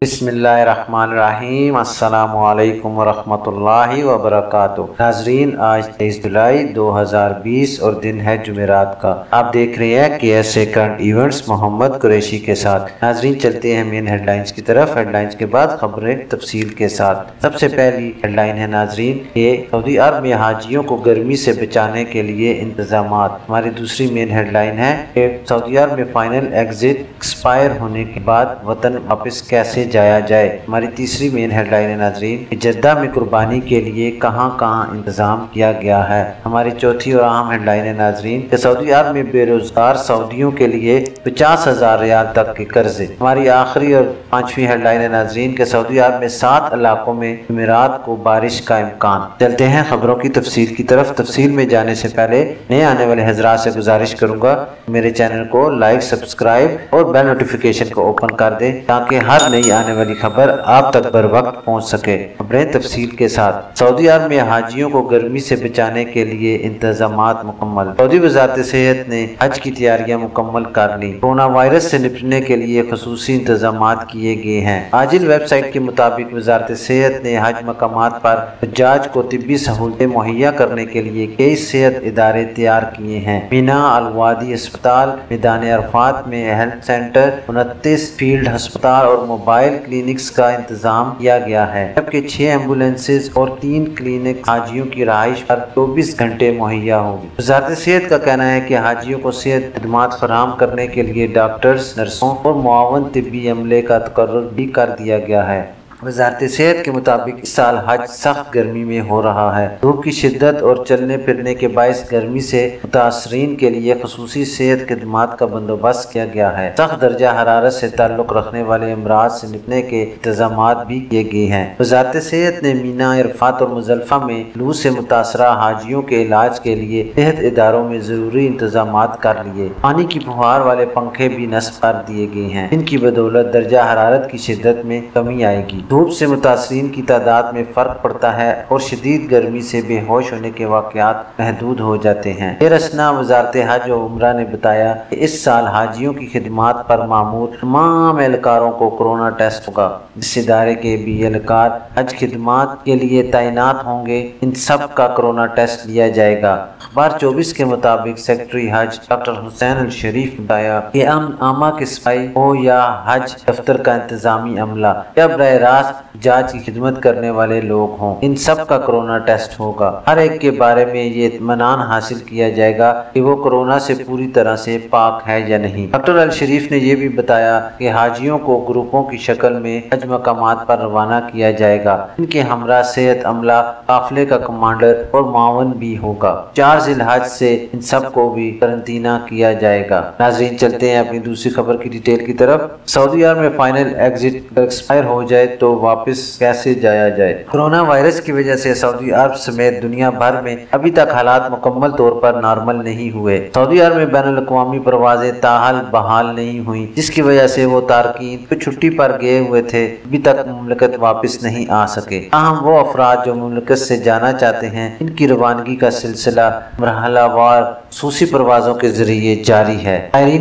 बिस्मिल्लाहिर्रहमानिर्रहीम। अस्सलाम वालेकुम वरहमतुल्लाहि वबरकातुहू। नाजरीन, आज 23 जुलाई 2020 और दिन है जुमेरात का। आप देख रहे हैं KSA current events Mohammad Qureshi के साथ। नाजरीन, चलते हैं मेन हेडलाइंस की तरफ। हेडलाइंस के बाद खबरें तफसील के साथ। सबसे पहली हेडलाइन है नाजरीन कि सऊदी अरब में हाजियों को गर्मी से बचाने के लिए इंतजामात। हमारी दूसरी मेन हेडलाइन है कि सऊदी अरब में फाइनल एग्जिट एक्सपायर होने के बाद वतन वापस कैसे जाया जाए। हमारी तीसरी मेन हेडलाइन है नाजरीन, जद्दा में कुर्बानी के लिए कहां कहां इंतजाम किया गया है। हमारी चौथी और अहम हेडलाइन है नाजरीन कि सऊदी अरब में बेरोजगार सऊदियों के लिए 50,000 रियाल तक के कर्जे। हमारी आखिरी और पांचवी हेडलाइन है नाजरीन कि सऊदी अरब में 7 इलाकों में जुमेरात को बारिश का इम्कान। चलते हैं खबरों की तफसील की तरफ। तफसील में जाने से पहले नए आने वाले हजरात से गुजारिश करूंगा मेरे चैनल को लाइक, सब्सक्राइब और बेल नोटिफिकेशन को ओपन कर दे ताकि हर नई आने वाली खबर आप तक बर वक्त पहुँच सके। खबरें तफसील के साथ। सऊदी अरब में हाजियों को गर्मी से बचाने के लिए इंतजामात मुकम्मल। सऊदी वजारत सेहत ने हज की तैयारियां मुकम्मल कर ली। कोरोना वायरस से निपटने के लिए खसूसी इंतजामात किए गए हैं। आजिल वेबसाइट के मुताबिक वजारत सेहत ने हज मकामात पर हज्जाज को तिब्बी सहूलतें मुहैया करने के लिए कई सेहत इदारे तैयार किए हैं। मीना अलवादी अस्पताल, मैदान अरफात में हेल्थ सेंटर, 29 फील्ड अस्पताल और मोबाइल क्लिनिक्स का इंतजाम किया गया है, जबकि 6 एम्बुलेंसेज और 3 क्लिनिक हाजियों की रहाइश पर 24 घंटे मुहैया होगी। वजारत सेहत का कहना है कि हाजियों को सेहत खिदमात फराहम करने के लिए डॉक्टर्स, नर्सों और मुआवन तिब्बी अमले का तकर्रुर भी कर दिया गया है। वजारत सेहत के मुताबिक इस साल हज सख्त गर्मी में हो रहा है। धूप की शिद्दत और चलने फिरने के बायस गर्मी से मुतासरीन के लिए खसूसी सेहत खिदमात का बंदोबस्त किया गया है। सख्त दर्जा हरारत से ताल्लुक रखने वाले अमराज से निपटने के इंतजाम भी किए गए हैं। वजारत सेहत ने मीना, अरफात और मुजल्फा में लू से मुतासरा हाजियों के इलाज के लिए सेहत इदारों में जरूरी इंतजाम कर लिए। पानी की फुहार वाले पंखे भी नस्ब कर दिए गए हैं, इनकी बदौलत दर्जा हरारत की शिद्दत में कमी आएगी। धूप से मुतासरीन की तादाद में फर्क पड़ता है और शदीद गर्मी से बेहोश होने के वाक़यात महदूद हो जाते हैं। रसना वजारत हज और उम्रा ने बताया कि इस साल हाजियों की खिदमात पर मामूर तमाम एहलकारों को कोरोना टेस्ट होगा। जिस इदारे के भी एहलकार हज खिदमात के लिए तैनात होंगे, इन सब का कोरोना टेस्ट लिया जाएगा। अखबार 24 के मुताबिक सेक्रेटरी हज डॉक्टर हुसैन अल शरीफ ने बताया कि आमा के सफाई हो या हज दफ्तर का इंतजामी अमला या बराह रास्त जांच की खिदमत करने वाले लोग हों, इन सब का कोरोना टेस्ट होगा। हर एक के बारे में ये इत्मीनान हासिल किया जाएगा कि वो कोरोना से पूरी तरह से पाक है या नहीं। डॉक्टर अल शरीफ ने यह भी बताया कि हाजियों को ग्रुपों की शक्ल में हज मकामात पर रवाना किया जाएगा। इनके हमरा सेहत अमला, काफिले का कमांडर और मावन भी होगा। 4 जिलहज से इन सब को भी करंतना किया जाएगा। नाजरीन, चलते हैं अपनी दूसरी खबर की डिटेल की तरफ। सऊदी अरब में फाइनल एग्जिट एक्सपायर हो जाए तो वापस कैसे जाया जाए। कोरोना वायरस की वजह से सऊदी अरब समेत दुनिया भर में अभी तक हालात मुकम्मल तौर पर नॉर्मल नहीं हुए। सऊदी अरब में बैनुल अक़वामी परवाजें ताहाल बहाल नहीं हुई, जिसकी वजह से वो तारकीन जो छुट्टी पर गए हुए थे अभी तक मुमलकत वापस नहीं आ सके। अहम वो अफराद जो मुमलकत से जाना चाहते हैं, इनकी रवानगी का सिलसिला मरहलावार खसूसी परवाजों के जरिए जारी है।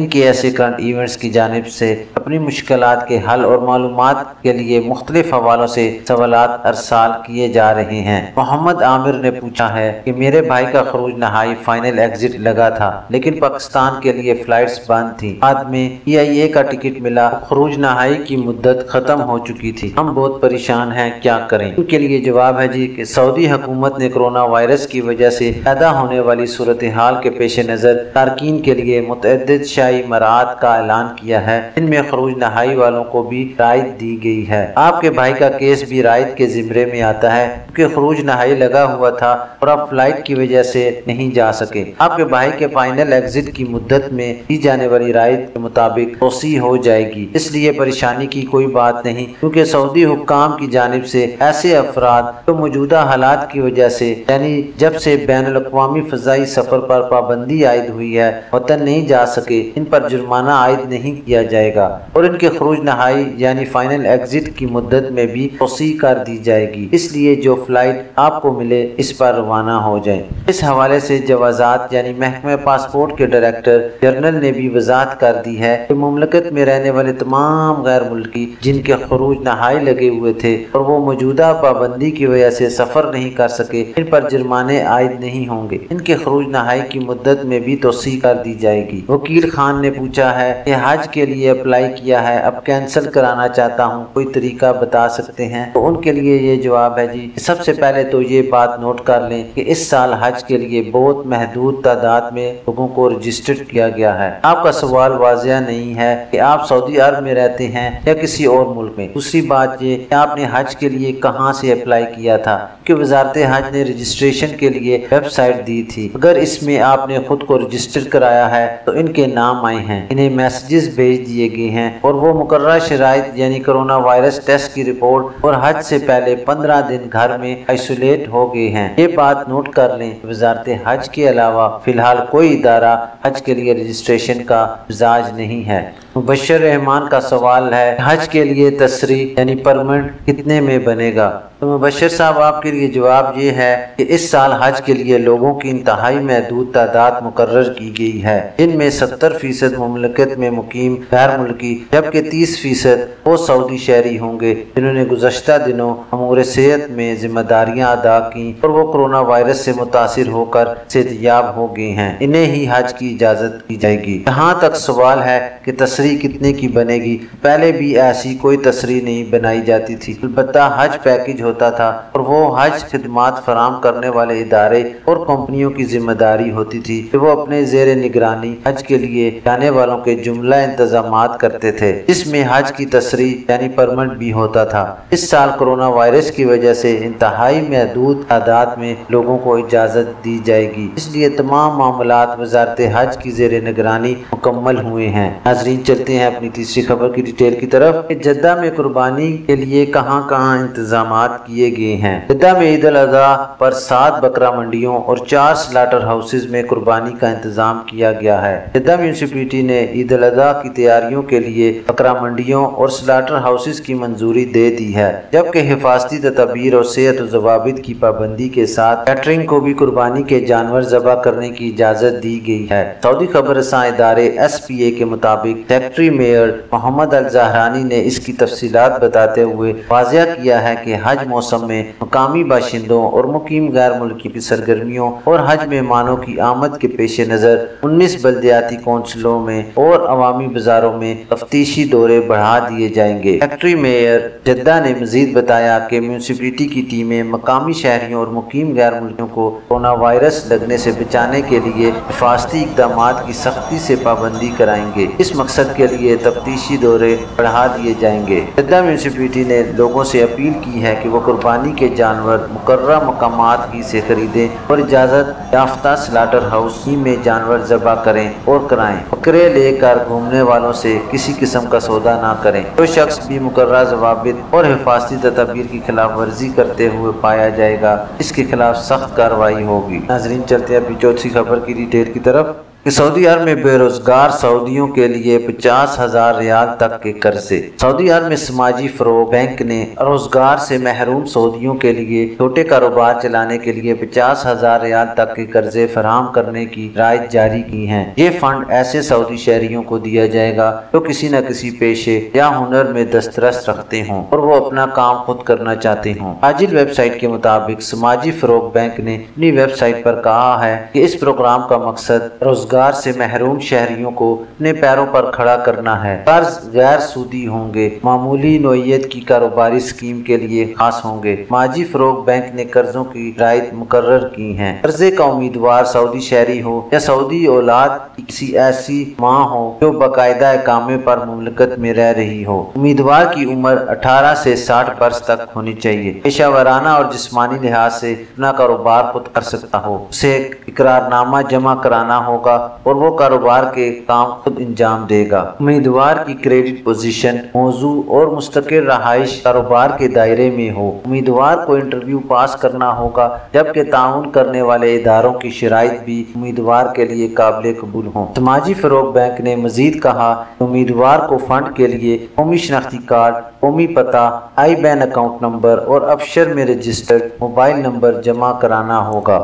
KSA करंट इवेंट्स की जानिब से अपनी मुश्किलात के हल और मालूमात के लिए मुख्तलिफ हवालों से सवालात अरसाल किए जा रहे हैं। मोहम्मद आमिर ने पूछा है कि मेरे भाई का खरूज नहाई फाइनल एग्जिट लगा था, लेकिन पाकिस्तान के लिए फ्लाइट्स बंद थी। बाद में PIA का टिकट मिला, खरूज नहाई की मुद्दत खत्म हो चुकी थी। हम बहुत परेशान हैं, क्या करें। इनके लिए जवाब है जी कि सऊदी हुकूमत ने कोरोना वायरस की वजह से पैदा होने वाली सूरत हाल के पेश नजर तारकीन के लिए मुतअद्दिद शाही मराहत का ऐलान किया है। इनमें खरूज नहाई वालों को भी राहत दी गई है। आपके भाई का केस भी रायत के जिम्मे में आता है, क्योंकि खरूज नहाई लगा हुआ था और अब फ्लाइट की वजह से नहीं जा सके। आपके भाई के फाइनल एग्जिट की मुद्दत में दी जाने वाली रायत के मुताबिक तोसी हो जाएगी, इसलिए परेशानी की कोई बात नहीं, क्योंकि सऊदी हुक्काम की जानिब से ऐसे अफराद जो मौजूदा हालात की वजह से यानी जब से बैनुल अक़वामी फ़ज़ाई सफर पर पाबंदी आयद हुई है वतन नहीं जा सके, इन पर जुर्माना आयद नहीं किया जाएगा। اور ان کے خروج نہائی یعنی فائنل ایگزٹ کی مدت میں بھی توسیع کر دی جائے گی، اس لیے جو فلائٹ آپ کو ملے اس پر روانہ ہو جائیں۔ اس حوالے سے جوازات یعنی محکمہ پاسپورٹ کے ڈائریکٹر جنرل نے بھی وضاحت کر دی ہے کہ مملکت میں رہنے والے تمام غیر ملکی جن کے خروج نہائی لگے ہوئے تھے اور وہ موجودہ پابندی کی وجہ سے سفر نہیں کر سکے، ان پر جرمانے عائد نہیں ہوں گے۔ ان کے خروج نہائی کی مدت میں بھی توسیع کر دی جائے گی۔ وکیل خان نے پوچھا ہے کہ حج کے لیے اپلائی کیا ہے، اب کینسل کرانا چاہتا ہوں، کوئی طریقہ بتا سکتے ہیں؟ تو ان کے لیے یہ جواب ہے جی، سب سے پہلے تو یہ بات نوٹ کر لیں کہ اس سال حج کے لیے بہت محدود تعداد میں لوگوں کو رجسٹرڈ کیا گیا ہے۔ آپ کا سوال واضح نہیں ہے کہ آپ سعودی عرب میں رہتے ہیں یا کسی اور ملک میں۔ دوسری بات یہ کہ آپ نے حج کے لیے کہاں سے اپلائی کیا تھا، کہ وزارت حج نے رجسٹریشن کے لیے ویب سائٹ دی تھی۔ اگر اس میں آپ نے خود کو رجسٹر کرایا ہے تو ان کے نام آئے ہیں، انہیں میسیجز بھیج دیے گئے ہیں اور وہ مقررہ شرائط یعنی کرونا وائرس ٹیسٹ کی رپورٹ اور حج سے پہلے 15 دن گھر میں آئسولیٹ ہو گئے ہیں۔ یہ بات نوٹ کر لیں، وزارت حج کے علاوہ فی الحال کوئی ادارہ حج کے لیے رجسٹریشن کا مزاج نہیں ہے۔ مبشر رحمان کا سوال ہے حج کے لیے تسریح یعنی پرمنٹ کتنے میں بنے گا؟ تو مبشر صاحب آپ کے لیے جواب یہ ہے کہ اس سال حج کے لیے لوگوں کی انتہائی محدود تعداد مقرر کی گئی ہے، جن میں 70% مملکت میں مقیم غیر ملکی جبکہ 30% وہ سعودی شہری ہوں گے جنہوں نے گزشتہ دنوں امور صحت میں ذمہ داریاں ادا کی اور وہ کرونا وائرس سے متاثر ہو کر صحتیاب ہو گئے ہیں، انہیں ہی حج کی اجازت دی جائے گی۔ جہاں تک سوال ہے کہ تسریح کتنے کی بنے گی، پہلے بھی ایسی کوئی تسریح نہیں بنائی جاتی تھی، البتہ حج پیکج ہوتا تھا اور وہ حج خدمات فراہم کرنے والے ادارے اور کمپنیوں کی ذمہ داری ہوتی تھی کہ وہ اپنے زیر نگرانی حج کے لیے جانے والوں کے جملہ انتظامات کرتے تھے، جس میں حج کی تسریح یعنی پرمنٹ بھی ہوتا تھا۔ اس سال کرونا وائرس کی وجہ سے انتہائی محدود تعداد میں لوگوں کو اجازت دی جائے گی، اس لیے تمام معاملات وزارت حج کی زیر نگرانی مکمل ہوئے ہیں۔ ناظرین چلتے ہیں اپنی تیسری خبر کی ڈیٹیل کی طرف کہ جدہ میں قربانی کے لیے کہاں کہاں انتظامات کیے گئے ہیں۔ جدہ میں عید الاضحیٰ پر 7 بکرا منڈیوں اور 4 سلاٹر ہاؤسز میں قربانی کا انتظام کیا گیا ہے۔ جدہ میونسپلٹی نے عید الاضحیٰ کی تیاریوں کے لیے بکرا منڈیوں اور سلاٹر ہاؤسز کی منظوری دے دی ہے، جبکہ حفاظتی تدابیر اور صحت و ضوابط کی پابندی کے ساتھ کیٹرنگ کو بھی قربانی کے جانور ذبح کرنے کی اجازت دی گئی ہے۔ سعودی خبر رساں ادارے SPA کے مطابق سیکٹری میئر محمد الزہرانی نے اس کی تفصیلات بتاتے ہوئے واضح کیا ہے کہ حج موسم میں مقامی باشندوں اور مقیم غیر ملکی کی سرگرمیوں اور حج مہمانوں کی آمد کے پیش نظر 19 بلدیاتی کونسلوں میں اور عوامی بازاروں میں تفتیشی دورے بڑھا دیے جائیں گے۔ سیکٹری میئر جدہ نے مزید بتایا کہ میونسپلٹی کی ٹیمیں مقامی شہریوں اور مقیم غیر ملکیوں کو کورونا وائرس لگنے سے بچانے کے لیے حفاظتی اقدامات کی سختی سے پابندی کرائیں گے۔ اس مقصد کے لیے تفتیشی دورے بڑھا دیے جائیں گے۔ جدہ میونسپلٹی نے لوگوں سے اپیل کی ہے کہ وہ قربانی کے جانور مقررہ مقامات ہی سے خریدیں اور اجازت یافتہ سلاٹر ہاؤس ہی میں جانور ذبح کریں اور کرائیں۔ بکرے لے کر گھومنے والوں سے کسی قسم کا سودا نہ کریں۔ جو شخص بھی مقررہ ضوابط اور حفاظتی تدابیر کی خلاف ورزی کرتے ہوئے پایا جائے گا، اس کے خلاف سخت کارروائی ہوگی۔ ناظرین چلتے ہیں ابھی چوتھی خبر کی ڈیٹیل کی طرف کہ سعودی عرب میں بے روزگار سعودیوں کے لیے 50,000 ریال تک کے قرضے۔ سعودی عرب میں سماجی فروغ بینک نے روزگار سے محروم سعودیوں کے لیے چھوٹے کاروبار چلانے کے لیے 50,000 ریال تک کے قرضے فراہم کرنے کی ہدایت جاری کی ہیں۔ یہ فنڈ ایسے سعودی شہریوں کو دیا جائے گا جو کسی نہ کسی پیشے یا ہنر میں دسترس رکھتے ہوں اور وہ اپنا کام خود کرنا چاہتے ہوں۔ آجل ویب سائٹ کے مطابق سماجی فروغ بینک نے اپنی ویب سائٹ پر کہا ہے کہ اس پروگرام کا مقصد روزگار سے محروم شہریوں کو اپنے پیروں پر کھڑا کرنا ہے۔ قرض غیر سودی ہوں گے، معمولی نوعیت کی کاروباری اسکیم کے لیے خاص ہوں گے۔ سماجی فروغ بینک نے قرضوں کی رعایت مقرر کی ہیں۔ قرضے کا امیدوار سعودی شہری ہو یا سعودی اولاد کی کسی ایسی ماں ہو جو باقاعدہ اقامے پر مملکت میں رہ رہی ہو۔ امیدوار کی عمر 18 سے 60 برس تک ہونی چاہیے۔ پیشہ ورانہ اور جسمانی لحاظ سے اپنا کاروبار خود کر سکتا ہو۔ اسے اقرار نامہ جمع کرانا ہوگا और वो कारोबार के काम खुद अंजाम देगा। उम्मीदवार की क्रेडिट पोजीशन, मौजू और मुस्तकिल रहाइश कारोबार के दायरे में हो। उम्मीदवार को इंटरव्यू पास करना होगा, जबकि ताउन करने वाले इदारों की शराइत भी उम्मीदवार के लिए काबिल कबूल हों। समाजी फरोग बैंक ने मजीद कहा, उम्मीदवार को फंड के लिए कौमी शनाख्ती कार्ड, कौमी पता, आई बैन अकाउंट नंबर और अफसर में रजिस्टर्ड मोबाइल नंबर जमा कराना होगा।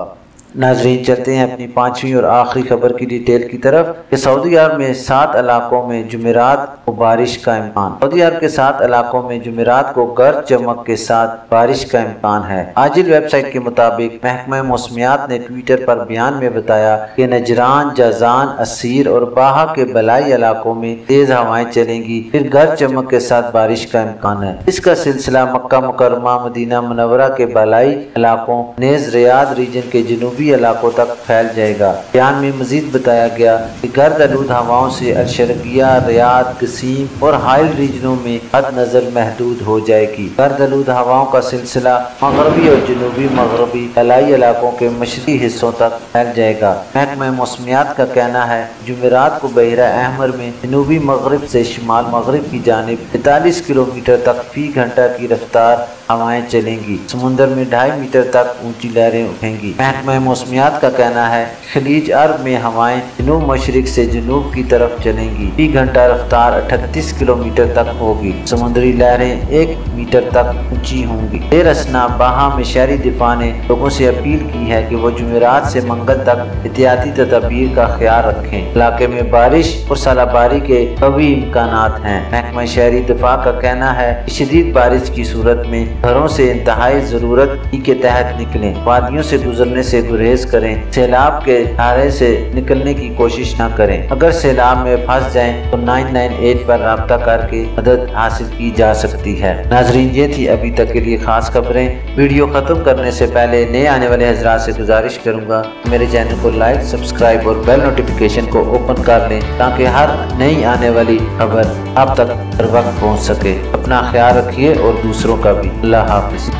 नाजरीन, चलते हैं अपनी पांचवी और आखिरी खबर की डिटेल की तरफ कि सऊदी अरब में 7 इलाकों में जुमेरात को बारिश का इम्कान। सऊदी अरब के 7 इलाकों में जुमेरात को गर्द चमक के साथ बारिश का इम्कान है। आजिल वेबसाइट के मुताबिक महकमा मौसमियात ने ट्विटर पर बयान में बताया कि नजरान, जाजान, असीर और बाहा के बलाई इलाकों में तेज हवाएं चलेंगी, फिर गर्द चमक के साथ बारिश का इम्कान है। इसका सिलसिला मक्का मुकर्रमा, मदीना मुनव्वरा के बलाई इलाकों नेज रियाद रीजन के जनूबी इलाकों तक फैल जाएगा। बयान में मजीद बताया गया कि गर्द आलूद हवाओं से अलशरकिया, रियाद, कसीम और हाइल रीजनों में हद नजर महदूद हो जाएगी। गर्द आलूद हवाओं का सिलसिला मगरबी और जनूबी मगरबी फलाई इलाकों के मशरकी हिस्सों तक फैल जाएगा। महकमा मौसमियात का कहना है, जुमेरात को बहरा अहमर में जनूबी मगरब से शिमाल मगरब की जानिब 45 किलोमीटर तक फी घंटा की रफ्तार हवाएं चलेंगी। समुद्र में 2.5 मीटर तक ऊंची लहरें उठेंगी। महकमा मौसमियात का कहना है, खलीज अरब में हवाएं जनूब मशरिक से जनूब की तरफ चलेंगी। फी घंटा रफ्तार 38 किलोमीटर तक होगी। समुद्री लहरें 1 मीटर तक ऊंची होंगी। देर असना बाहा में शहरी दिफा ने लोगों से अपील की है कि वो जुमेरात से मंगल तक एहतियाती तदबीर का ख्याल रखें। इलाके में बारिश और सालाबारी के कवी इम्कानात हैं। महकमा शहरी दिफा का कहना है कि शदीद बारिश की सूरत में घरों से इंतहाई जरूरत के तहत निकलें। वादियों से गुजरने से गुरेज करें। सैलाब के धारे से निकलने की कोशिश न करें। अगर सैलाब में फंस जाएं तो 998 पर राब्ता करके मदद हासिल की जा सकती है। नाजरीन, ये थी अभी तक के लिए खास खबरें। वीडियो खत्म करने से पहले नए आने वाले हजरात से गुजारिश करूंगा, मेरे चैनल को लाइक, सब्सक्राइब और बेल नोटिफिकेशन को ओपन कर लें ताकि हर नई आने वाली खबर आप तक हर वक्त पहुँच सके। अपना ख्याल रखिए और दूसरों का भी। अल्लाह हाफिज।